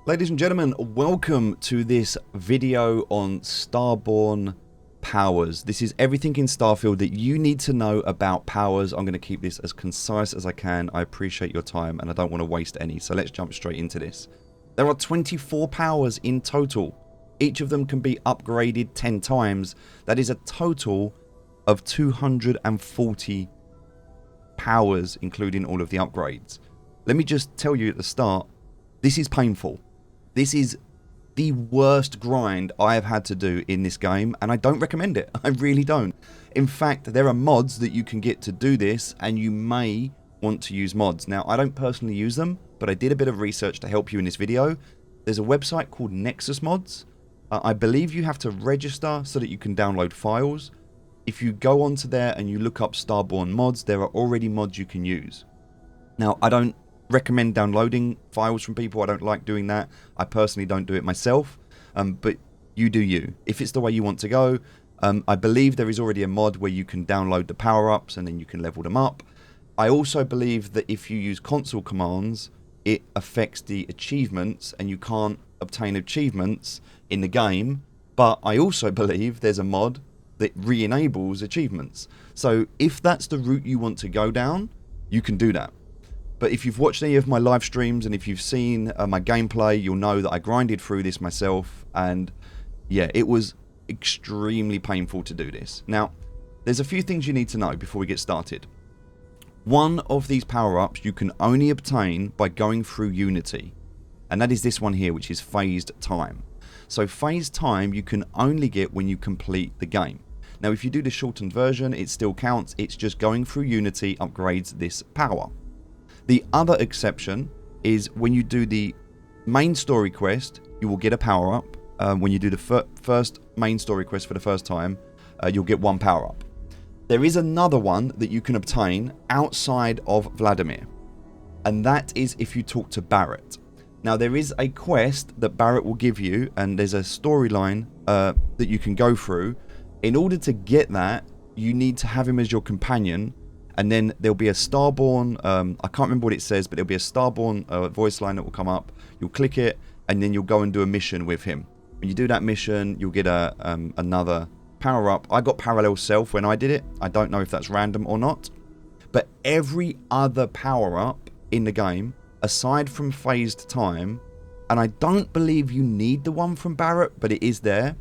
Ladies and gentlemen, welcome to this video on Starborn powers. This is everything in Starfield that you need to know about powers. I'm going to keep this as concise as I can. I appreciate your time and I don't want to waste any, so let's jump straight into this. There are 24 powers in total. Each of them can be upgraded 10 times. That is a total of 240 powers, including all of the upgrades. Let me just tell you at the start, this is painful. This is the worst grind I have had to do in this game, and I don't recommend it. I really don't. In fact, there are mods that you can get to do this, and you may want to use mods. Now, I don't personally use them, but I did a bit of research to help you in this video. There's a website called Nexus Mods. I believe you have to register so that you can download files. If you go onto there and you look up Starborn mods, there are already mods you can use. Now, I don't recommend downloading files from people. I don't like doing that. I personally don't do it myself, but you do you. If it's the way you want to go, I believe there is already a mod where you can download the power-ups and then you can level them up. I also believe that if you use console commands, it affects the achievements and you can't obtain achievements in the game, but I also believe there's a mod that re-enables achievements. So if that's the route you want to go down, you can do that. But if you've watched any of my live streams and if you've seen my gameplay, you'll know that I grinded through this myself, and yeah, it was extremely painful to do this. Now, there's a few things you need to know before we get started. One of these power-ups you can only obtain by going through Unity, and that is this one here, which is phased time. So phased time you can only get when you complete the game. Now, if you do the shortened version, it still counts. It's just going through Unity upgrades this power. The other exception is when you do the main story quest, you will get a power-up. When you do the first main story quest for the first time, you'll get one power-up. There is another one that you can obtain outside of Vladimir, and that is if you talk to Barrett. Now, there is a quest that Barrett will give you, and there's a storyline that you can go through. In order to get that, you need to have him as your companion. And then there'll be a Starborn, I can't remember what it says, but there'll be a Starborn voice line that will come up. You'll click it, and then you'll go and do a mission with him. When you do that mission, you'll get another power-up. I got Parallel Self when I did it. I don't know if that's random or not. But every other power-up in the game, aside from phased time, and I don't believe you need the one from Barrett, but it is there.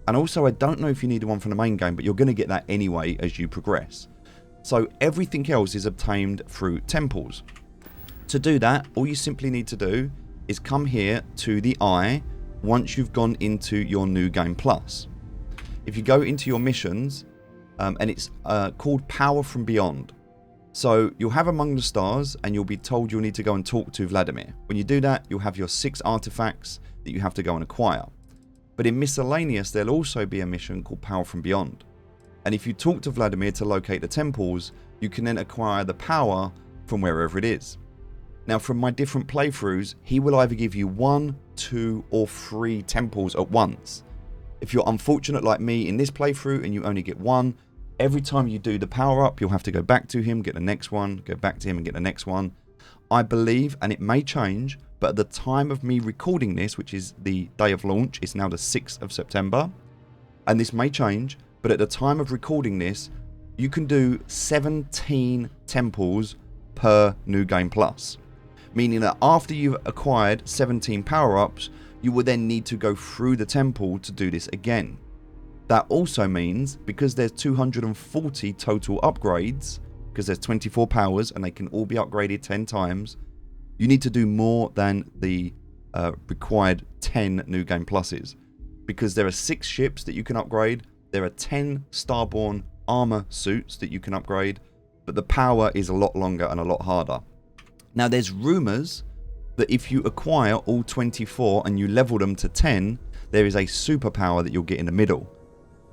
And also, I don't know if you need the one from the main game, but you're going to get that anyway as you progress. So everything else is obtained through temples. To do that, all you simply need to do is come here to the eye once you've gone into your new game plus. If you go into your missions, and it's called Power from Beyond. So you'll have Among the Stars and you'll be told you'll need to go and talk to Vladimir. When you do that, you'll have your 6 artifacts that you have to go and acquire. But in Miscellaneous, there'll also be a mission called Power from Beyond. And if you talk to Vladimir to locate the temples, you can then acquire the power from wherever it is. Now, from my different playthroughs, he will either give you 1, 2, or 3 temples at once. If you're unfortunate like me in this playthrough and you only get 1, every time you do the power up, you'll have to go back to him, get the next one, go back to him and get the next one. I believe, and it may change, but at the time of me recording this, which is the day of launch, it's now the 6th of September, and this may change, but at the time of recording this, you can do 17 temples per New Game Plus. Meaning that after you've acquired 17 power-ups, you will then need to go through the temple to do this again. That also means, because there's 240 total upgrades, because there's 24 powers and they can all be upgraded 10 times, you need to do more than the required 10 New Game Pluses. Because there are 6 ships that you can upgrade, there are 10 Starborn armor suits that you can upgrade, but the power is a lot longer and a lot harder. Now, there's rumors that if you acquire all 24 and you level them to 10, there is a superpower that you'll get in the middle.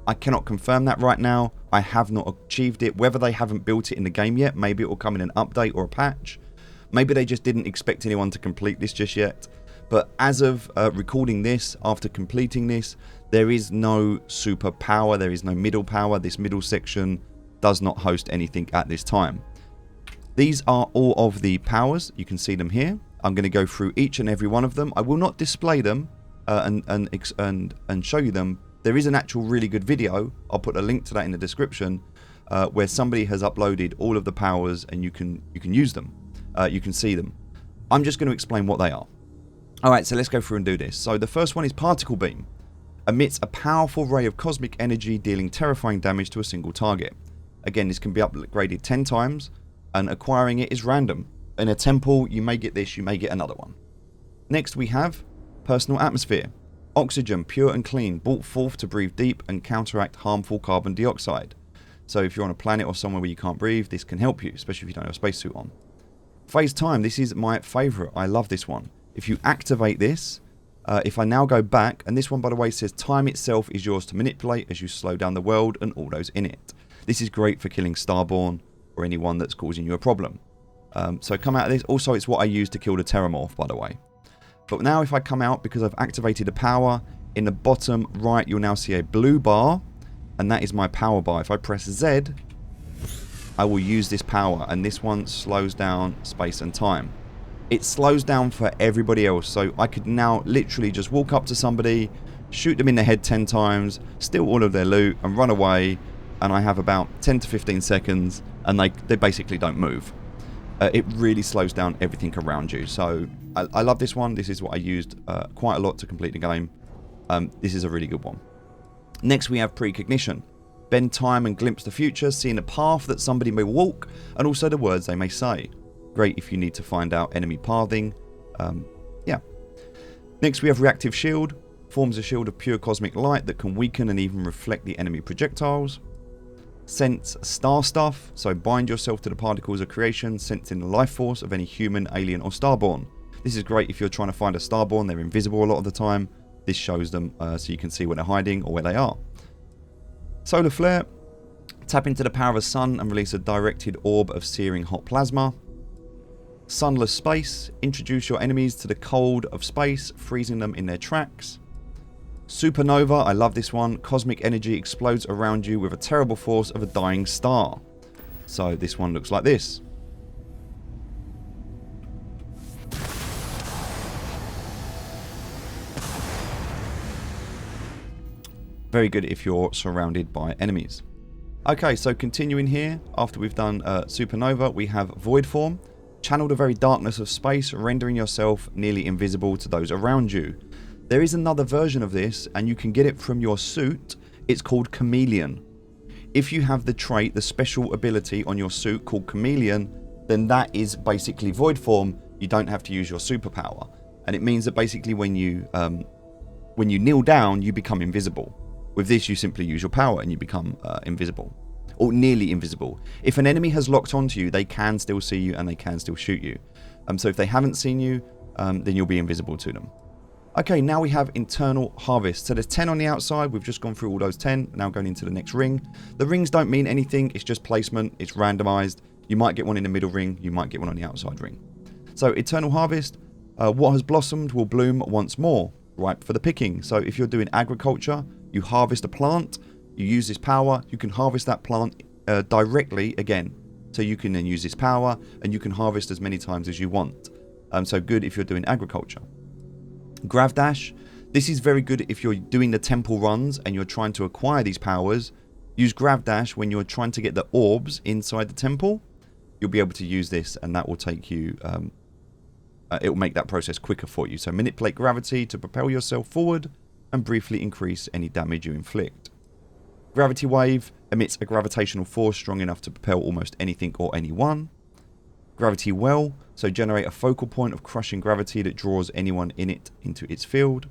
I cannot confirm that right now. I have not achieved it. Whether they haven't built it in the game yet, maybe it will come in an update or a patch. Maybe they just didn't expect anyone to complete this just yet. But as of recording this, after completing this, there is no super power, there is no middle power. This middle section does not host anything at this time. These are all of the powers. You can see them here. I'm going to go through each and every one of them. I will not display them and show you them. There is an actual really good video. I'll put a link to that in the description, where somebody has uploaded all of the powers and you can use them. You can see them. I'm just going to explain what they are. Alright, so let's go through and do this. So the first one is Particle Beam. Emits a powerful ray of cosmic energy dealing terrifying damage to a single target. Again, this can be upgraded 10 times, and acquiring it is random. In a temple, you may get this, you may get another one. Next we have Personal Atmosphere. Oxygen, pure and clean, brought forth to breathe deep and counteract harmful carbon dioxide. So if you're on a planet or somewhere where you can't breathe, this can help you, especially if you don't have a spacesuit on. Phase Time, this is my favourite. I love this one. If you activate this, if I now go back, and this one by the way says time itself is yours to manipulate as you slow down the world and all those in it. This is great for killing Starborn or anyone that's causing you a problem. So come out of this. Also, it's what I use to kill the Terramorph, by the way. But now if I come out, because I've activated the power, in the bottom right you'll now see a blue bar, and that is my power bar. If I press Z, I will use this power, and this one slows down space and time. It slows down for everybody else, so I could now literally just walk up to somebody, shoot them in the head 10 times, steal all of their loot and run away, and I have about 10 to 15 seconds and they basically don't move. It really slows down everything around you. So I love this one. This is what I used quite a lot to complete the game. This is a really good one. Next we have Precognition. Bend time and glimpse the future, seeing the path that somebody may walk and also the words they may say. Great if you need to find out enemy pathing. Yeah. Next we have Reactive Shield. Forms a shield of pure cosmic light that can weaken and even reflect the enemy projectiles. Sense star stuff, so bind yourself to the particles of creation, sensing the life force of any human, alien or starborn. This is great if you're trying to find a starborn. They're invisible a lot of the time. This shows them so you can see where they're hiding or where they are. Solar flare. Tap into the power of a sun and release a directed orb of searing hot plasma. Sunless space. Introduce your enemies to the cold of space, freezing them in their tracks. Supernova, I love this one. Cosmic energy explodes around you with a terrible force of a dying star. So this one looks like this. Very good if you're surrounded by enemies. Okay, so continuing here, after we've done Supernova, we have Void Form. Channel the very darkness of space, rendering yourself nearly invisible to those around you. There is another version of this, and you can get it from your suit. It's called Chameleon. If you have the trait, the special ability on your suit called Chameleon, then that is basically Void Form. You don't have to use your superpower. And it means that basically when you kneel down, you become invisible. With this, you simply use your power and you become invisible. Or nearly invisible. If an enemy has locked onto you, they can still see you and they can still shoot you. So if they haven't seen you, then you'll be invisible to them. Okay, now we have Internal Harvest. So there's 10 on the outside. We've just gone through all those 10. Now going into the next ring. The rings don't mean anything. It's just placement. It's randomized. You might get one in the middle ring. You might get one on the outside ring. So Eternal Harvest. What has blossomed will bloom once more. Ripe for the picking. So if you're doing agriculture, you harvest a plant. You use this power. You can harvest that plant directly again. So you can then use this power and you can harvest as many times as you want. So good if you're doing agriculture. Grav Dash. This is very good if you're doing the temple runs and you're trying to acquire these powers. Use Grav Dash when you're trying to get the orbs inside the temple. You'll be able to use this and that will take you... it will make that process quicker for you. So manipulate gravity to propel yourself forward and briefly increase any damage you inflict. Gravity Wave emits a gravitational force strong enough to propel almost anything or anyone. Gravity Well, so generate a focal point of crushing gravity that draws anyone in it into its field.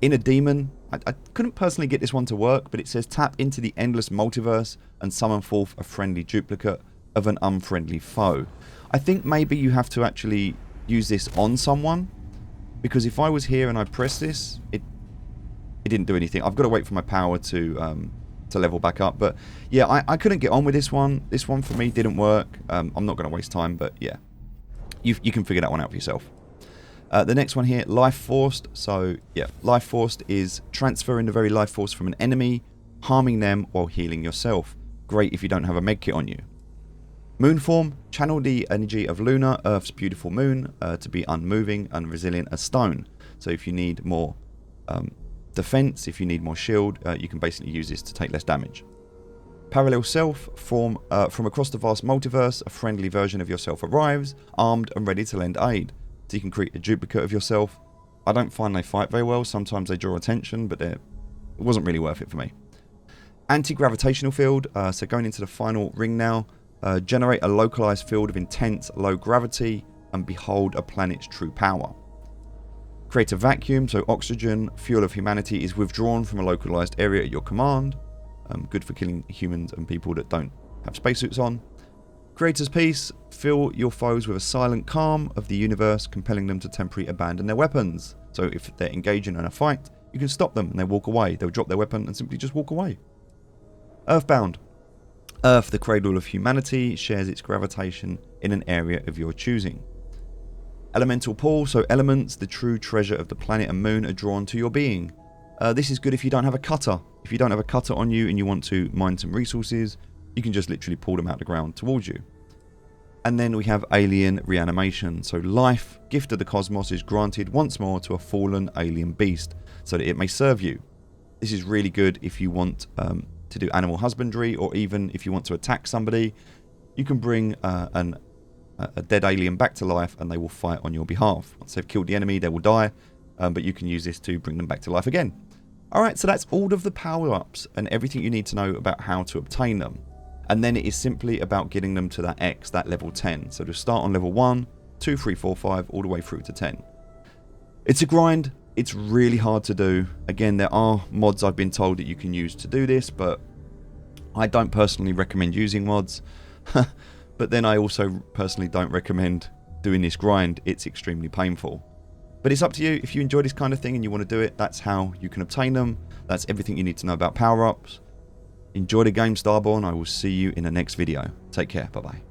Inner Demon, I couldn't personally get this one to work, but it says tap into the endless multiverse and summon forth a friendly duplicate of an unfriendly foe. I think maybe you have to actually use this on someone, because if I was here and I press this, it didn't do anything. I've got to wait for my power to level back up. But yeah, I couldn't get on with this one. This one for me didn't work. I'm not going to waste time, but yeah, you can figure that one out for yourself. The next one here, Life Forced. So yeah, Life Forced is transferring the very life force from an enemy, harming them while healing yourself. Great if you don't have a medkit on you. Moonform, channel the energy of Luna, Earth's beautiful moon, to be unmoving and resilient as stone. So if you need more defense, if you need more shield, you can basically use this to take less damage. Parallel Self, from across the vast multiverse, a friendly version of yourself arrives, armed and ready to lend aid. So you can create a duplicate of yourself. I don't find they fight very well. Sometimes they draw attention, but it wasn't really worth it for me. Anti-gravitational field, so going into the final ring now. Generate a localized field of intense low gravity and behold a planet's true power. Create a vacuum, so oxygen, fuel of humanity, is withdrawn from a localized area at your command. Good for killing humans and people that don't have spacesuits on. Creator's Peace, fill your foes with a silent calm of the universe, compelling them to temporarily abandon their weapons. So if they're engaging in a fight, you can stop them and they walk away. They'll drop their weapon and simply just walk away. EarthBound. Earth, the cradle of humanity, shares its gravitation in an area of your choosing. Elemental Pull, so elements, the true treasure of the planet and moon, are drawn to your being. This is good if you don't have a cutter. If you don't have a cutter on you and you want to mine some resources, you can just literally pull them out of the ground towards you. And then we have Alien Reanimation. So life, gift of the cosmos, is granted once more to a fallen alien beast so that it may serve you. This is really good if you want to do animal husbandry, or even if you want to attack somebody. You can bring a dead alien back to life and they will fight on your behalf. Once they've killed the enemy, they will die, but you can use this to bring them back to life again. Alright, so that's all of the power-ups and everything you need to know about how to obtain them. And then it is simply about getting them to that X, that level 10. So to start on level 1, 2, 3, 4, 5, all the way through to 10. It's a grind. It's really hard to do. Again, there are mods I've been told that you can use to do this, but I don't personally recommend using mods. But then I also personally don't recommend doing this grind. It's extremely painful. But it's up to you. If you enjoy this kind of thing and you want to do it, that's how you can obtain them. That's everything you need to know about power-ups. Enjoy the game, Starborn. I will see you in the next video. Take care. Bye-bye.